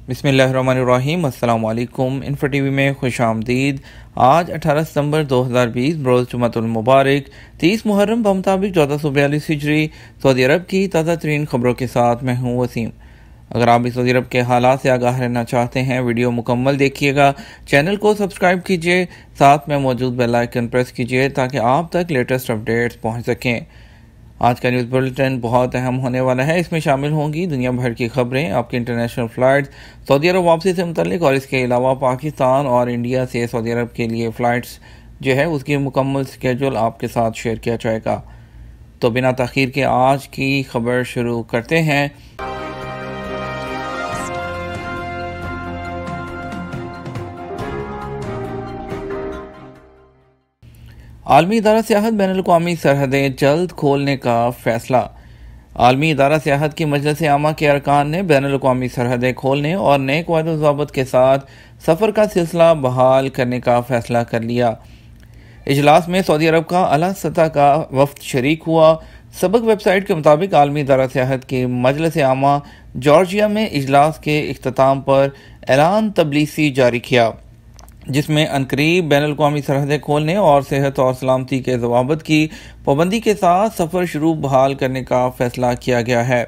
بسم اللہ الرحمن الرحیم۔ السلام علیکم۔ انفو ٹی وی میں خوش آمدید۔ آج 18 ستمبر 2020 بروز جمعۃ المبارک 30 محرم بمطابق 1442 ہجری سعودی عرب کی تازہ ترین خبروں کے ساتھ میں ہوں وسیم۔ اگر آپ بھی سعودی عرب کے حالات سے آگاہ رہنا چاہتے ہیں، ویڈیو مکمل دیکھیے گا، چینل کو سبسکرائب کیجیے، ساتھ میں موجود بیل آئیکن پریس کیجیے تاکہ آپ تک لیٹسٹ اپڈیٹس پہنچ سکیں۔ آج کا نیوز بلیٹن بہت اہم ہونے والا ہے۔ اس میں شامل ہوں گی دنیا بھر کی خبریں، آپ کی انٹرنیشنل فلائٹس، سعودی عرب واپسی سے متعلق، اور اس کے علاوہ پاکستان اور انڈیا سے سعودی عرب کے لیے فلائٹس اس کی مکمل سکیجول آپ کے ساتھ شیئر کیا جائے گا۔ تو بنا تاخیر کے آج کی خبر شروع کرتے ہیں۔ عالمی ادارہ سیاحت بین الاقوامی سرحدیں جلد کھولنے کا فیصلہ۔ عالمی ادارہ سیاحت کی مجلس عامہ کے ارکان نے بین الاقوامی سرحدیں کھولنے اور نئے قواعد و ضوابط کے ساتھ سفر کا سلسلہ بحال کرنے کا فیصلہ کر لیا۔ اجلاس میں سعودی عرب کا اعلیٰ سطح کا وفد شریک ہوا۔ سبق ویب سائٹ کے مطابق عالمی ادارہ سیاحت کی مجلس عامہ جارجیا میں اجلاس کے اختتام پر اعلان تبلیغی جاری کیا، جس میں عنقریب بین الاقوامی سرحدیں کھولنے اور صحت اور سلامتی کے ضوابط کی پابندی کے ساتھ سفر شروع بحال کرنے کا فیصلہ کیا گیا ہے۔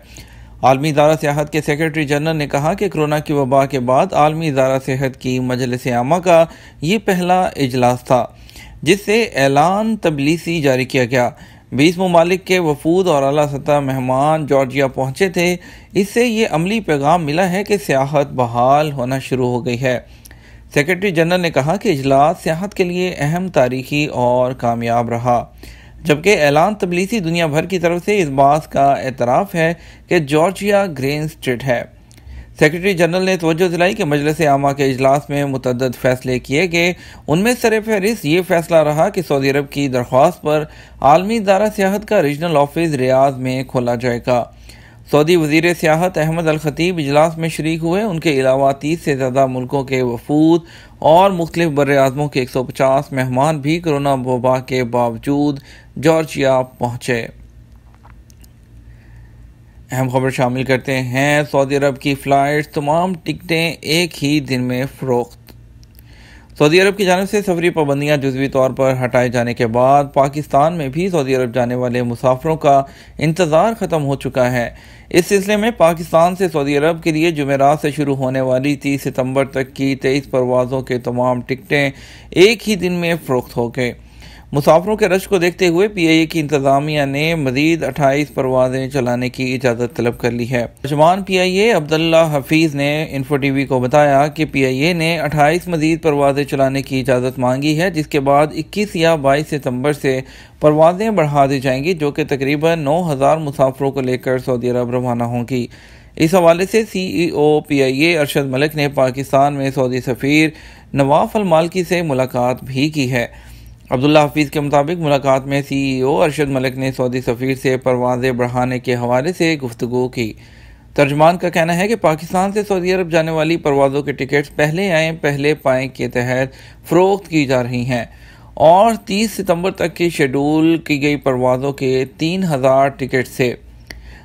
عالمی ادارہ سیاحت کے سیکرٹری جنرل نے کہا کہ کورونا کی وبا کے بعد عالمی ادارہ سیاحت کی مجلس عامہ کا یہ پہلا اجلاس تھا جس سے اعلان تبلیغی جاری کیا گیا۔ 20 ممالک کے وفود اور اعلیٰ سطح مہمان جارجیا پہنچے تھے۔ اس سے یہ عملی پیغام ملا ہے کہ سیاحت بحال ہونا شروع ہو گئی ہے۔ سیکرٹری جنرل نے کہا کہ اجلاس سیاحت کے لیے اہم تاریخی اور کامیاب رہا، جبکہ اعلان تبلیغی دنیا بھر کی طرف سے اس بات کا اعتراف ہے کہ جارجیا گرین اسٹیٹ ہے۔ سیکرٹری جنرل نے توجہ دلائی کہ مجلس عامہ کے اجلاس میں متعدد فیصلے کیے گئے۔ ان میں سر فہرست یہ فیصلہ رہا کہ سعودی عرب کی درخواست پر عالمی ادارہ سیاحت کا ریجنل آفس ریاض میں کھولا جائے گا۔ سعودی وزیر سیاحت احمد الخطیب اجلاس میں شریک ہوئے۔ ان کے علاوہ 30 سے زیادہ ملکوں کے وفود اور مختلف براعظموں کے 150 مہمان بھی کورونا وبا کے باوجود جارجیا پہنچے۔ اہم خبر شامل کرتے ہیں۔ سعودی عرب کی فلائٹس تمام ٹکٹیں ایک ہی دن میں فروخت۔ سعودی عرب کی جانب سے سفری پابندیاں جزوی طور پر ہٹائے جانے کے بعد پاکستان میں بھی سعودی عرب جانے والے مسافروں کا انتظار ختم ہو چکا ہے۔ اس سلسلے میں پاکستان سے سعودی عرب کے لیے جمعرات سے شروع ہونے والی 30 ستمبر تک کی 23 پروازوں کے تمام ٹکٹیں ایک ہی دن میں فروخت ہو گئے۔ مسافروں کے رش کو دیکھتے ہوئے پی آئی اے کی انتظامیہ نے مزید 28 پروازیں چلانے کی اجازت طلب کر لی ہے۔ ترجمان پی آئی اے عبداللہ حفیظ نے انفو ٹی وی کو بتایا کہ پی آئی اے نے 28 مزید پروازیں چلانے کی اجازت مانگی ہے، جس کے بعد 21 یا 22 ستمبر سے پروازیں بڑھا دی جائیں گی، جو کہ تقریباً 9000 مسافروں کو لے کر سعودی عرب روانہ ہوں گی۔ اس حوالے سے سی ای او پی آئی اے ارشد ملک نے پاکستان میں سعودی سفیر نواف المالکی سے ملاقات بھی کی ہے۔ عبداللہ حفیظ کے مطابق ملاقات میں سی ای او ارشد ملک نے سعودی سفیر سے پروازیں بڑھانے کے حوالے سے گفتگو کی۔ ترجمان کا کہنا ہے کہ پاکستان سے سعودی عرب جانے والی پروازوں کے ٹکٹس پہلے آئیں پہلے پائیں کے تحت فروخت کی جا رہی ہیں، اور 30 ستمبر تک کی شیڈول کی گئی پروازوں کے 3000 ٹکٹ سے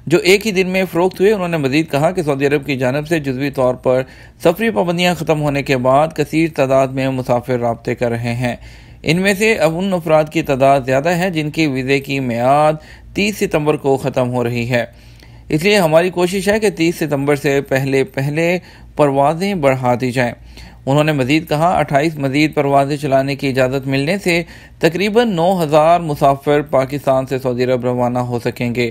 جو ایک ہی دن میں فروخت ہوئے۔ انہوں نے مزید کہا کہ سعودی عرب کی جانب سے جزوی طور پر سفری پابندیاں ختم ہونے کے بعد کثیر تعداد میں مسافر رابطے کر رہے ہیں۔ ان میں سے اب ان افراد کی تعداد زیادہ ہے جن کی ویزے کی میعاد 30 ستمبر کو ختم ہو رہی ہے۔ اس لیے ہماری کوشش ہے کہ 30 ستمبر سے پہلے پروازیں بڑھا دی جائیں۔ انہوں نے مزید کہا 28 مزید پروازیں چلانے کی اجازت ملنے سے تقریباً 9000 مسافر پاکستان سے سعودی عرب روانہ ہو سکیں گے۔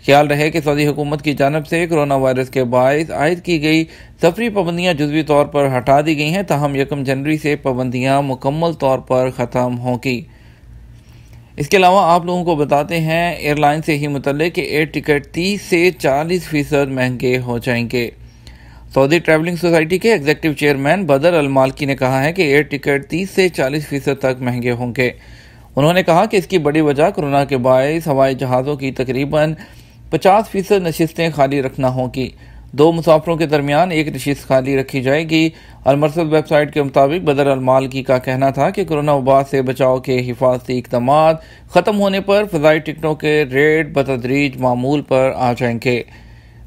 خیال رہے کہ سعودی حکومت کی جانب سے کورونا وائرس کے باعث عائد کی گئی سفری پابندیاں جزوی طور پر ہٹا دی گئی ہیں، تاہم 1 جنوری سے پابندیاں مکمل طور پر ختم ہوں گی۔ اس کے علاوہ آپ لوگوں کو بتاتے ہیں ایئر لائن سے ہی متعلق کہ ایئر ٹکٹ 30 سے 40% مہنگے ہو جائیں گے۔ سعودی ٹریولنگ سوسائٹی کے ایگزیکٹو چیئرمین بدر المالکی نے کہا ہے کہ ایئر ٹکٹ 30 سے 40% تک مہنگے ہوں گے۔ انہوں نے کہا کہ اس کی بڑی وجہ کورونا کے باعث ہوائی جہازوں کی تقریباً 50% نشستیں خالی رکھنا ہوگی۔ 2 مسافروں کے درمیان 1 نشست خالی رکھی جائے گی۔ المرصد ویب سائٹ کے مطابق بدر المالکی کا کہنا تھا کہ کورونا وبا سے بچاؤ کے حفاظتی اقدامات ختم ہونے پر فضائی ٹکٹوں کے ریٹ بتدریج معمول پر آ جائیں گے۔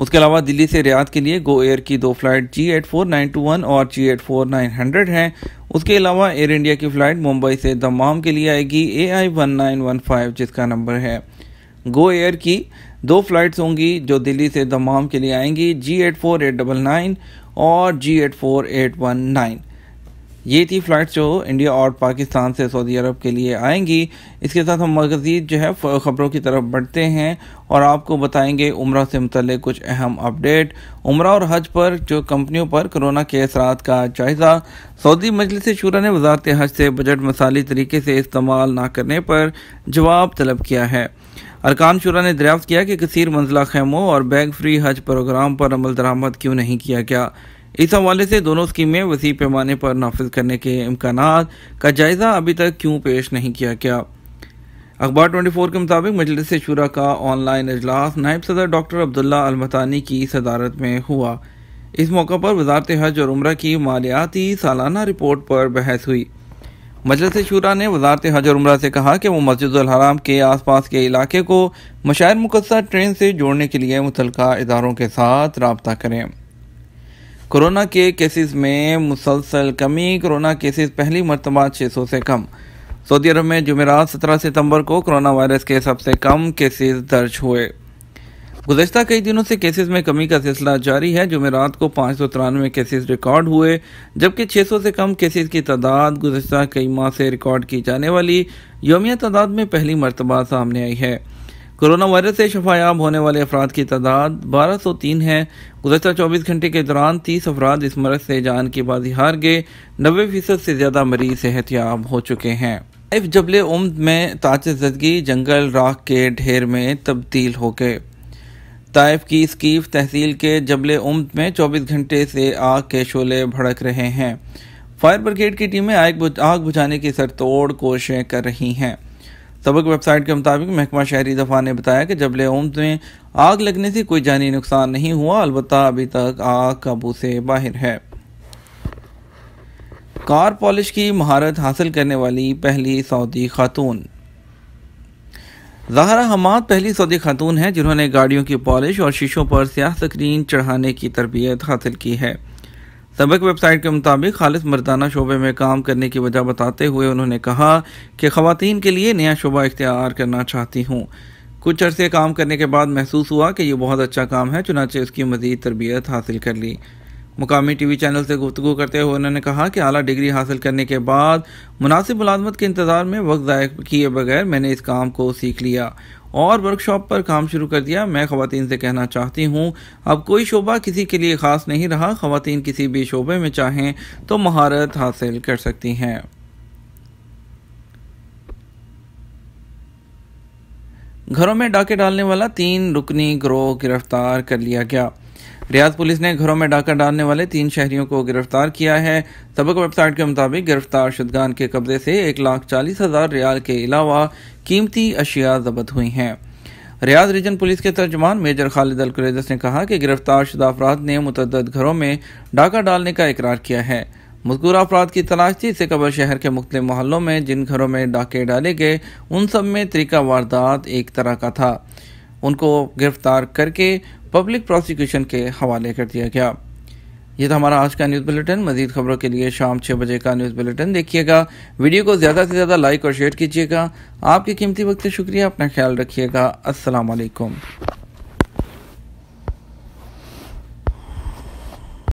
اس کے علاوہ دلی سے ریاض کے لیے گو ایئر کی 2 فلائٹ G84921 اور G84900 ہیں۔ اس کے علاوہ ایئر انڈیا کی فلائٹ ممبئی سے دمام کے لیے آئے گی AI1915 جس کا نمبر ہے۔ گو ایئر کی 2 فلائٹس ہوں گی جو دلی سے دمام کے لیے آئیں گی G84899 اور G84819۔ یہ تھی فلائٹس جو انڈیا اور پاکستان سے سعودی عرب کے لیے آئیں گی۔ اس کے ساتھ ہم مزید خبروں کی طرف بڑھتے ہیں اور آپ کو بتائیں گے عمرہ سے متعلق کچھ اہم اپڈیٹ۔ عمرہ اور حج پر جو کمپنیوں پر کرونا کے اثرات کا جائزہ۔ سعودی مجلس شورا نے وزارت حج سے بجٹ مثالی طریقے سے استعمال نہ کرنے پر جواب طلب کیا ہے۔ ارکان شورا نے دریافت کیا کہ کثیر منزلہ خیموں اور بیگ فری حج پروگرام پر عمل درآمد کیوں نہیں کیا گیا۔ اس حوالے سے دونوں اسکیمیں وسیع پیمانے پر نافذ کرنے کے امکانات کا جائزہ ابھی تک کیوں پیش نہیں کیا گیا۔ اخبار 24 کے مطابق مجلس شورا کا آن لائن اجلاس نائب صدر ڈاکٹر عبداللہ المتانی کی صدارت میں ہوا۔ اس موقع پر وزارت حج اور عمرہ کی مالیاتی سالانہ رپورٹ پر بحث ہوئی۔ مجلس شورا نے وزارت حج اور عمرہ سے کہا کہ وہ مسجد الحرام کے آس پاس کے علاقے کو مشاعر مقدسہ ٹرین سے جوڑنے کے لیے متعلقہ اداروں کے ساتھ رابطہ کریں۔ کورونا کے کیسز میں مسلسل کمی۔ کورونا کیسز پہلی مرتبہ 600 سے کم۔ سعودی عرب میں جمعرات 17 ستمبر کو کورونا وائرس کے سب سے کم کیسز درج ہوئے۔ گزشتہ کئی دنوں سے کیسز میں کمی کا سلسلہ جاری ہے۔ جمعرات کو 593 کیسز ریکارڈ ہوئے، جبکہ 600 سے کم کیسز کی تعداد گزشتہ کئی ماہ سے ریکارڈ کی جانے والی یومیہ تعداد میں پہلی مرتبہ سامنے آئی ہے۔ کورونا وائرس سے شفا یاب ہونے والے افراد کی تعداد 1203 ہے۔ گزشتہ 24 گھنٹے کے دوران 30 افراد اس مرض سے جان کی بازی ہار گئے۔ 90% سے زیادہ مریض صحت یاب ہو چکے ہیں۔ طائف جبل امد میں تاج زدگی جنگل راکھ کے ڈھیر میں تبدیل ہو گئے۔ طائف کی اسکیف تحصیل کے جبل امد میں 24 گھنٹے سے آگ کے شعلے بھڑک رہے ہیں۔ فائر بریگیڈ کی ٹیمیں آگ بجھانے کی سرتوڑ کوششیں کر رہی ہیں۔ سبق ویب سائٹ کے مطابق محکمہ شہری دفاع نے بتایا کہ جبل امد میں آگ لگنے سے کوئی جانی نقصان نہیں ہوا، البتہ ابھی تک آگ قابو سے باہر ہے۔ کار پالش کی مہارت حاصل کرنے والی پہلی سعودی خاتون۔ زہرا حماد پہلی سعودی خاتون ہیں جنہوں نے گاڑیوں کی پالش اور شیشوں پر سیاہ سکرین چڑھانے کی تربیت حاصل کی ہے۔ سبق ویب سائٹ کے مطابق خالص مردانہ شعبے میں کام کرنے کی وجہ بتاتے ہوئے انہوں نے کہا کہ خواتین کے لیے نیا شعبہ اختیار کرنا چاہتی ہوں۔ کچھ عرصے کام کرنے کے بعد محسوس ہوا کہ یہ بہت اچھا کام ہے، چنانچہ اس کی مزید تربیت حاصل کر لی۔ مقامی ٹی وی چینل سے گفتگو کرتے ہوئے انہوں نے کہا کہ اعلیٰ ڈگری حاصل کرنے کے بعد مناسب ملازمت کے انتظار میں وقت ضائع کیے بغیر میں نے اس کام کو سیکھ لیا اور ورکشاپ پر کام شروع کر دیا۔ میں خواتین سے کہنا چاہتی ہوں اب کوئی شعبہ کسی کے لیے خاص نہیں رہا، خواتین کسی بھی شعبے میں چاہیں تو مہارت حاصل کر سکتی ہیں۔ گھروں میں ڈاکے ڈالنے والا 3 رکنی گروہ گرفتار کر لیا گیا۔ ریاض پولیس نے گھروں میں ڈاکہ ڈالنے والے 3 شہریوں کو گرفتار کیا ہے۔ سبق ویب سائٹ کے مطابق گرفتار شدگان کے قبضے سے 1,40,000 ریال کے علاوہ قیمتی اشیاء ضبط ہوئی ہیں۔ ریاض ریجن پولیس کے ترجمان میجر خالد القریدس نے کہا کہ گرفتار شدہ افراد نے متعدد گھروں میں ڈاکہ ڈالنے کا اقرار کیا ہے۔ مذکورہ افراد کی تلاش تھی۔ اس سے قبل شہر کے مختلف محلوں میں جن گھروں میں ڈاکے ڈالے گئے ان سب میں طریقہ واردات ایک طرح کا تھا۔ ان کو گرفتار کر کے پبلک پروسیکیوشن کے حوالے کر دیا گیا۔ یہ تھا ہمارا آج کا نیوز بلیٹن۔ مزید خبروں کے لیے شام 6 بجے کا نیوز بلیٹن دیکھیے گا۔ ویڈیو کو زیادہ سے زیادہ لائک اور شیئر کیجیے گا۔ آپ کے قیمتی وقت سے شکریہ۔ اپنا خیال رکھیے گا۔ السلام علیکم۔